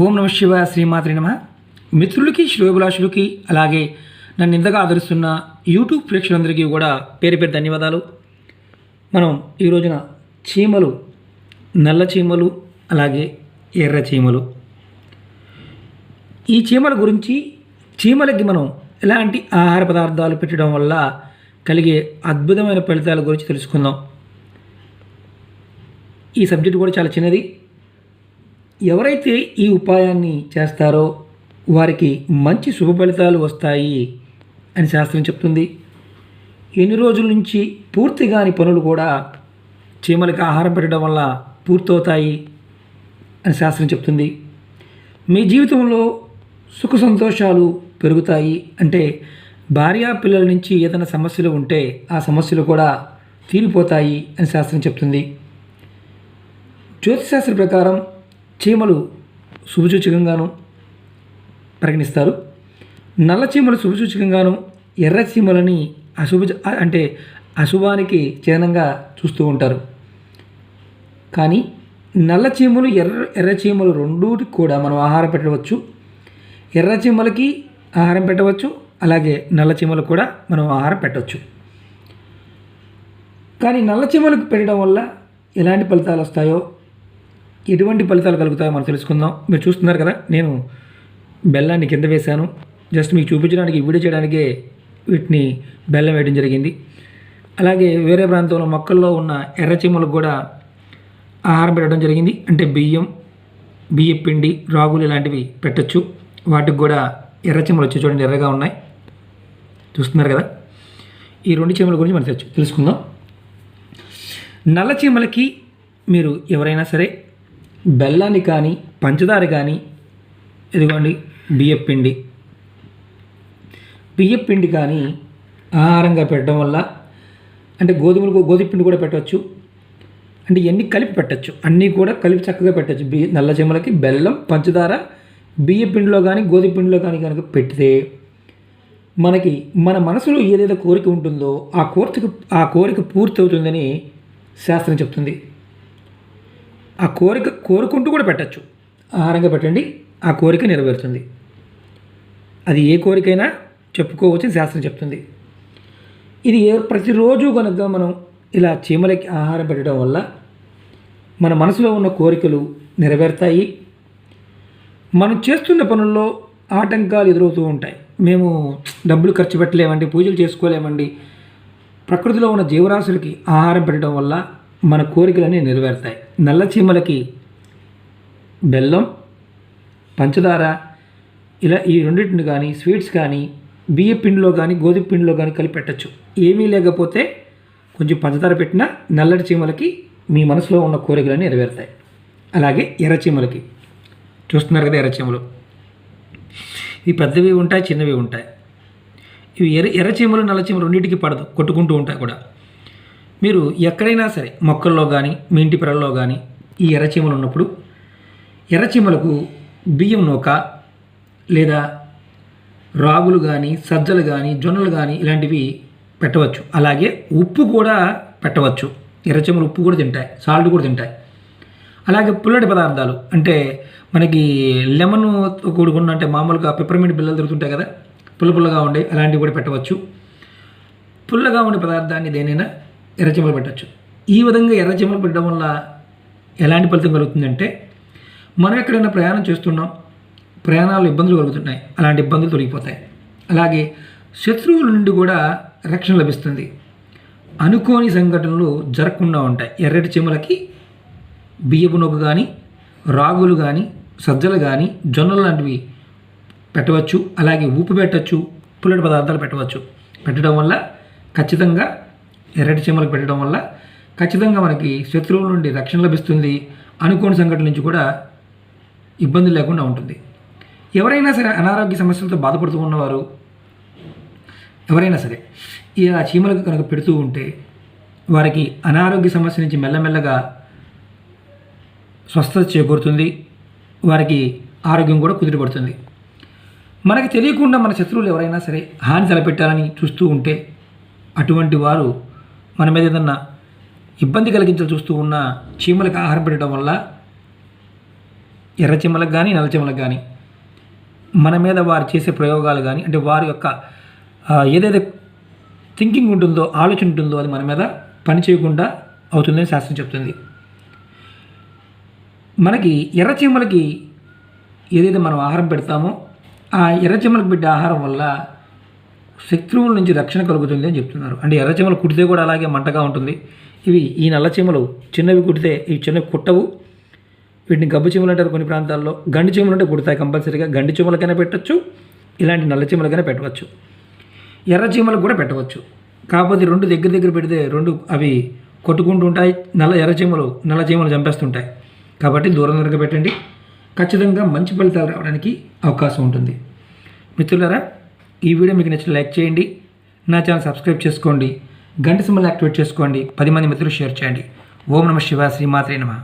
ఓం నమ శివాయ, శ్రీమాత్రి నమ. మిత్రులకి, శ్రేయోభిలాషులకి, అలాగే నన్ను ఇంతగా ఆదరిస్తున్న యూట్యూబ్ ప్రేక్షకులందరికీ కూడా పేరు పేరు ధన్యవాదాలు. మనం ఈ రోజున చీమలు, నల్ల చీమలు, అలాగే ఎర్ర చీమలు, ఈ చీమల గురించి, చీమలకి మనం ఎలాంటి ఆహార పదార్థాలు పెట్టడం వల్ల కలిగే అద్భుతమైన ఫలితాల గురించి తెలుసుకుందాం. ఈ సబ్జెక్ట్ కూడా చాలా చిన్నది. ఎవరైతే ఈ ఉపాయాన్ని చేస్తారో వారికి మంచి శుభ ఫలితాలు వస్తాయి అని శాస్త్రం చెప్తుంది. ఎన్ని రోజుల నుంచి పూర్తి కాని పనులు కూడా చీమలకి ఆహారం పెట్టడం వల్ల పూర్తవుతాయి అని శాస్త్రం చెప్తుంది. మీ జీవితంలో సుఖ సంతోషాలు పెరుగుతాయి. అంటే భార్యా పిల్లల నుంచి ఏదైనా సమస్యలు ఉంటే ఆ సమస్యలు కూడా తీరిపోతాయి అని శాస్త్రం చెప్తుంది. జ్యోతిశాస్త్ర ప్రకారం చీమలు శుభసూచకంగాను పరిగణిస్తారు. నల్ల చీమలు శుభసూచకంగాను, ఎర్ర చీమలని అశుభానికి చిహ్నంగా చూస్తూ ఉంటారు. కానీ నల్ల చీమలు, ఎర్ర చీమలు రెండూటికి కూడా మనం ఆహారం పెట్టవచ్చు. ఎర్ర చీమలకి ఆహారం పెట్టవచ్చు, అలాగే నల్ల చీమలకు కూడా మనం ఆహారం పెట్టవచ్చు. కానీ నల్ల చీమలకు పెట్టడం వల్ల ఎలాంటి ఫలితాలు వస్తాయో, ఎటువంటి ఫలితాలు కలుగుతాయో మనం తెలుసుకుందాం. మీరు చూస్తున్నారు కదా, నేను బెల్లాన్ని కింద వేశాను. జస్ట్ మీకు చూపించడానికి, వీడియో చేయడానికే వీటిని బెల్లం వేయడం జరిగింది. అలాగే వేరే ప్రాంతంలో మొక్కల్లో ఉన్న ఎర్ర చీమలకు కూడా ఆహారం పెట్టడం జరిగింది. అంటే బియ్యం పిండి, రాగులు ఇలాంటివి పెట్టచ్చు. వాటికి కూడా ఎర్ర చీమలు వచ్చి చూడండి, ఎర్రగా ఉన్నాయి, చూస్తున్నారు కదా. ఈ రెండు చీమల గురించి మనం తెలుసుకుందాం. నల్ల చీమలకి మీరు ఎవరైనా సరే బెల్లాన్ని కానీ, పంచదార కానీ, ఇదిగోండి బియ్యం పిండి కానీ ఆహారంగా పెట్టడం వల్ల, అంటే గోధుమ పిండి కూడా పెట్టవచ్చు. అంటే ఇవన్నీ కలిపి పెట్టచ్చు, అన్నీ కూడా కలిపి చక్కగా పెట్టచ్చు. నల్ల చీమలకి బెల్లం, పంచదార, బియ్యం పిండిలో కానీ, గోధుమ పిండిలో కానీ కనుక పెడితే మనకి మన మనసులో ఏదైతే కోరిక ఉంటుందో ఆ కోరిక పూర్తి అవుతుందని శాస్త్రం చెప్తుంది. ఆ కోరిక కోరుకుంటూ కూడా పెట్టచ్చు. ఆహారంగా పెట్టండి, ఆ కోరిక నెరవేరుతుంది. అది ఏ కోరికైనా చెప్పుకోవచ్చని శాస్త్రం చెప్తుంది. ఇది ప్రతిరోజు కనుక మనం ఇలా చీమలకి ఆహారం పెట్టడం వల్ల మన మనసులో ఉన్న కోరికలు నెరవేరుతాయి. మనం చేస్తున్న పనుల్లో ఆటంకాలు ఎదురవుతూ ఉంటాయి. మేము డబ్బులు ఖర్చు పెట్టలేమండి, పూజలు చేసుకోలేమండి. ప్రకృతిలో ఉన్న జీవరాశులకి ఆహారం పెట్టడం వల్ల మన కోరికలన్నీ నెరవేరుతాయి. నల్ల చీమలకి బెల్లం, పంచదార ఇలా ఈ రెండింటిని కానీ, స్వీట్స్ కానీ, బియ్య పిండిలో కానీ, గోధుమ పిండిలో కానీ కలిపి పెట్టచ్చు. ఏమీ లేకపోతే కొంచెం పంచదార పెట్టినా నల్లటి చీమలకి మీ మనసులో ఉన్న కోరికలన్నీ నెరవేరుతాయి. అలాగే ఎర్ర చీమలకి చూస్తున్నారు కదా, ఎర్ర చీమలు ఇవి పెద్దవి ఉంటాయి, చిన్నవి ఉంటాయి. ఇవి ఎర్ర చీమలు, నల్ల చీమలు రెండింటికి పడదు, కొట్టుకుంటూ ఉంటాయి కూడా. మీరు ఎక్కడైనా సరే మొక్కల్లో కానీ, మీ ఇంటి పొరల్లో కానీ ఈ ఎర్రచీమలు ఉన్నప్పుడు ఎర్రచీమలకు బియ్యం నూక లేదా రాగులు కానీ, సజ్జలు కానీ, జొన్నలు కానీ ఇలాంటివి పెట్టవచ్చు. అలాగే ఉప్పు కూడా పెట్టవచ్చు. ఎర్రచీమలు ఉప్పు కూడా తింటాయి, సాల్ట్ కూడా తింటాయి. అలాగే పుల్లటి పదార్థాలు, అంటే మనకి లెమన్ కూడుకున్న, అంటే మామూలుగా పెప్పర్మెంట్ బిళ్ళలు దొరుకుతుంటాయి కదా, పుల్లగా ఉండే, అలాంటివి కూడా పెట్టవచ్చు. పుల్లగా ఉండే పదార్థాన్ని దేనైనా ఎర్రచీమలు పెట్టచ్చు. ఈ విధంగా ఎర్రచీమలు పెట్టడం వల్ల ఎలాంటి ఫలితం కలుగుతుందంటే, మనం ఎక్కడైనా ప్రయాణం చేస్తున్నాం, ప్రయాణాల్లో ఇబ్బందులు కలుగుతున్నాయి, అలాంటి ఇబ్బందులు తొలగిపోతాయి. అలాగే శత్రువుల నుండి కూడా రక్షణ లభిస్తుంది. అనుకోని సంఘటనలు జరగకుండా ఉంటాయి. ఎర్రటి చీమలకి బియ్యపు నూక కానీ, రాగులు కానీ, సజ్జలు కానీ, జొన్నలు లాంటివి పెట్టవచ్చు. అలాగే ఉప్పు పెట్టచ్చు, పుల్లటి పదార్థాలు పెట్టవచ్చు. పెట్టడం వల్ల ఖచ్చితంగా, ఎర్రటి చీమలకు పెట్టడం వల్ల ఖచ్చితంగా మనకి శత్రువుల నుండి రక్షణ లభిస్తుంది. అనుకోని సంఘటనల నుంచి కూడా ఇబ్బంది లేకుండా ఉంటుంది. ఎవరైనా సరే అనారోగ్య సమస్యలతో బాధపడుతూ ఉన్నవారు ఎవరైనా సరే ఇలా చీమలకు కనుక పెడుతూ ఉంటే వారికి అనారోగ్య సమస్య నుంచి మెల్లమెల్లగా స్వస్థత చేకూరుతుంది. వారికి ఆరోగ్యం కూడా కుదిరిపడుతుంది. మనకి తెలియకుండా మన శత్రువులు ఎవరైనా సరే హాని తలపెట్టాలని చూస్తూ ఉంటే, అటువంటి వారు మన మీద ఏదన్నా ఇబ్బంది కలిగించాలి చూస్తూ ఉన్న చీమలకు ఆహారం పెట్టడం వల్ల ఎర్రచీమలకు కానీ నల్లచీమలకు కానీ మన మీద వారు చేసే ప్రయోగాలు కానీ అంటే వారి యొక్క ఏదైతే థింకింగ్ ఉంటుందో ఆలోచన ఉంటుందో అది మన మీద పని చేయకుండా అవుతుందని శాస్త్రం చెప్తుంది. మనకి ఎర్రచీమలకి ఏదైతే మనం ఆహారం పెడతామో ఆ ఎర్రచీమలకు పెట్టే ఆహారం వల్ల శత్రువుల నుంచి రక్షణ కలుగుతుంది అని చెప్తున్నారు. అంటే ఎర్రచీమలు కుడితే కూడా అలాగే మంటగా ఉంటుంది. ఈ నల్లచీమలు చిన్నవి కుడితే ఇవి చిన్నవి కుట్టవు. వీటిని గబ్బు చీమలు అంటారు కొన్ని ప్రాంతాల్లో. గండి చీమలు అంటే కుడతాయి కంపల్సరీగా. గండి చీమలకైనా పెట్టచ్చు, ఇలాంటి నల్ల చీమలకైనా పెట్టవచ్చు, ఎర్ర చీమలకు కూడా పెట్టవచ్చు. కాకపోతే రెండు దగ్గర పెడితే రెండు అవి కొట్టుకుంటూ ఉంటాయి. ఎర్ర చీమలు నల్ల చీమలు చంపేస్తుంటాయి. కాబట్టి దూరంగా పెట్టండి. ఖచ్చితంగా మంచి ఫలితాలు రావడానికి అవకాశం ఉంటుంది. మిత్రులారా, ఈ వీడియో మీకు నచ్చిన లైక్ చేయండి, నా ఛానల్ సబ్స్క్రైబ్ చేసుకోండి, గంట సింబల్ యాక్టివేట్ చేసుకోండి, 10 మంది మిత్రులు షేర్ చేయండి. ఓం నమః శివాయ, శ్రీమాత్రే నమః.